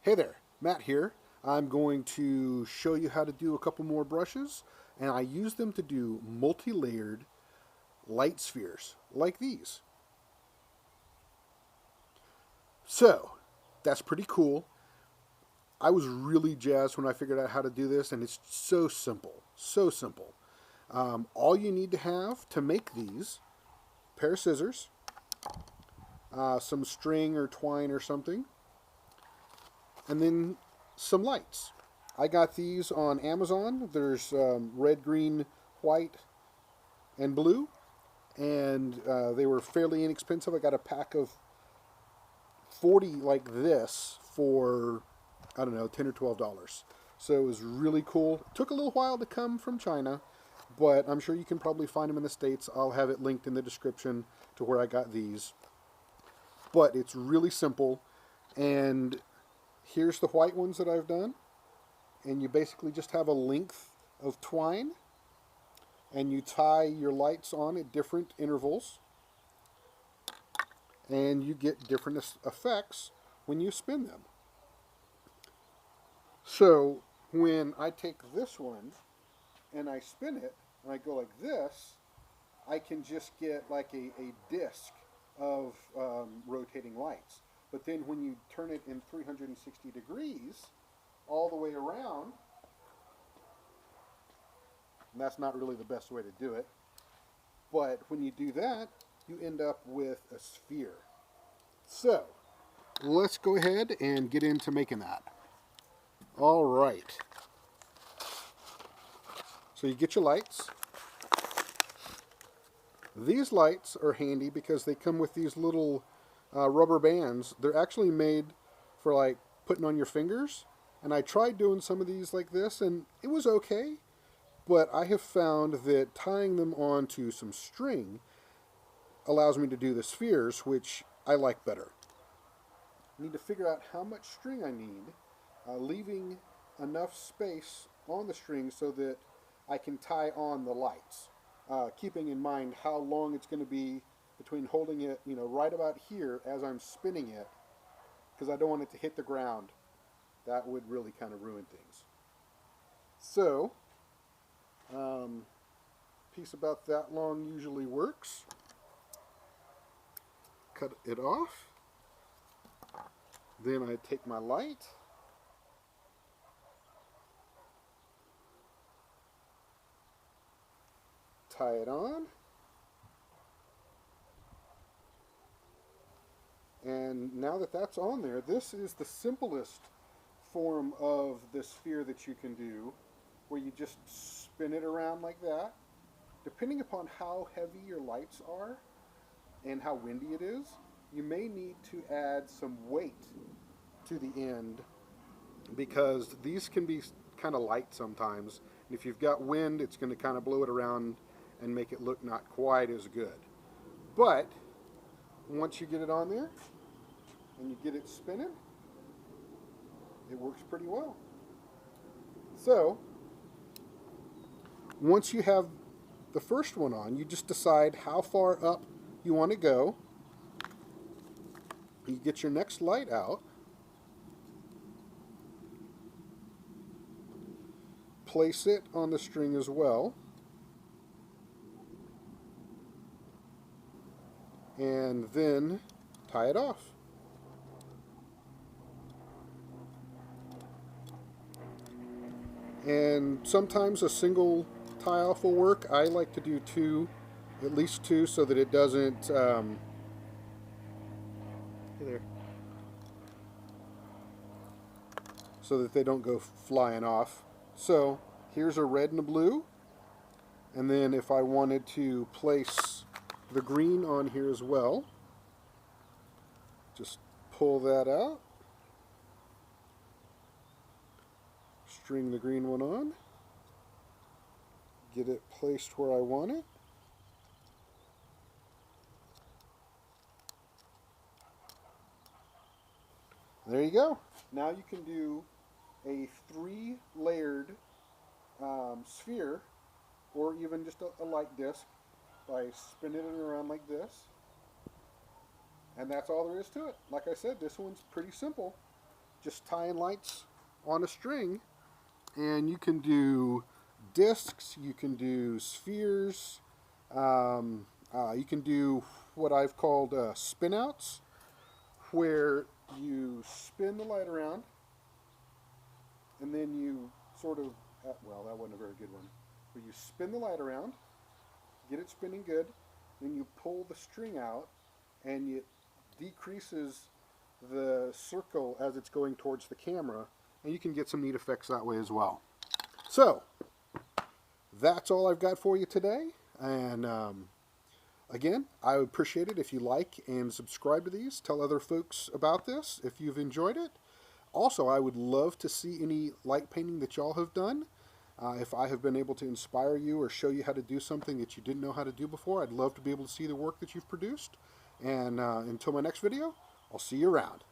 Hey there, Matt here. I'm going to show you how to do a couple more brushes, and I use them to do multi-layered light spheres like these. So, that's pretty cool. I was really jazzed when I figured out how to do this, and it's so simple, so simple. All you need to have to make these, a pair of scissors, some string or twine or something, and then some lights. I got these on Amazon. There's red, green, white, and blue, and they were fairly inexpensive. I got a pack of 40 like this for, I don't know, $10 or $12. So it was really cool. It took a little while to come from China, but I'm sure you can probably find them in the States. I'll have it linked in the description to where I got these. But it's really simple, and here's the white ones that I've done. And you basically just have a length of twine, and you tie your lights on at different intervals, and you get different effects when you spin them. So when I take this one and I spin it and I go like this, I can just get like a disc of rotating lights. But then when you turn it in 360 degrees all the way around, and that's not really the best way to do it, but when you do that, you end up with a sphere. So let's go ahead and get into making that. All right. So you get your lights. These lights are handy because they come with these little rubber bands. They're actually made for like putting on your fingers. And I tried doing some of these like this, and it was okay. But I have found that tying them onto some string allows me to do the spheres, which I like better. I need to figure out how much string I need, leaving enough space on the string so that I can tie on the lights, keeping in mind how long it's going to be between holding it, right about here as I'm spinning it, because I don't want it to hit the ground. That would really kind of ruin things. So, piece about that long usually works. Cut it off. Then I take my light, tie it on, and now that that's on there, this is the simplest form of the sphere that you can do, where you just spin it around like that. Depending upon how heavy your lights are and how windy it is, you may need to add some weight to the end, because these can be kind of light sometimes. And if you've got wind, it's going to kind of blow it around and make it look not quite as good. But once you get it on there and you get it spinning, it works pretty well. So once you have the first one on, you just decide how far up you want to go. You get your next light out, place it on the string as well, and then tie it off. And sometimes a single tie off will work. I like to do two, at least two, so that it doesn't hey there. So that they don't go flying off. So here's a red and a blue, and then if I wanted to place the green on here as well, just pull that out, string the green one on, get it placed where I want it. There you go. Now you can do a 3-layered sphere, or even just a light disc, by spinning it around like this. And that's all there is to it. Like I said, this one's pretty simple. just tying lights on a string, and you can do discs, you can do spheres, you can do what I've called spin outs, where you spin the light around and then you sort of, well, that wasn't a very good one, but you spin the light around, get it spinning good, then you pull the string out and it decreases the circle as it's going towards the camera, and you can get some neat effects that way as well. So that's all I've got for you today, and again, I would appreciate it if you like and subscribe to these. Tell other folks about this if you've enjoyed it. Also, I would love to see any light painting that y'all have done. If I have been able to inspire you or show you how to do something that you didn't know how to do before, I'd love to be able to see the work that you've produced. And until my next video, I'll see you around.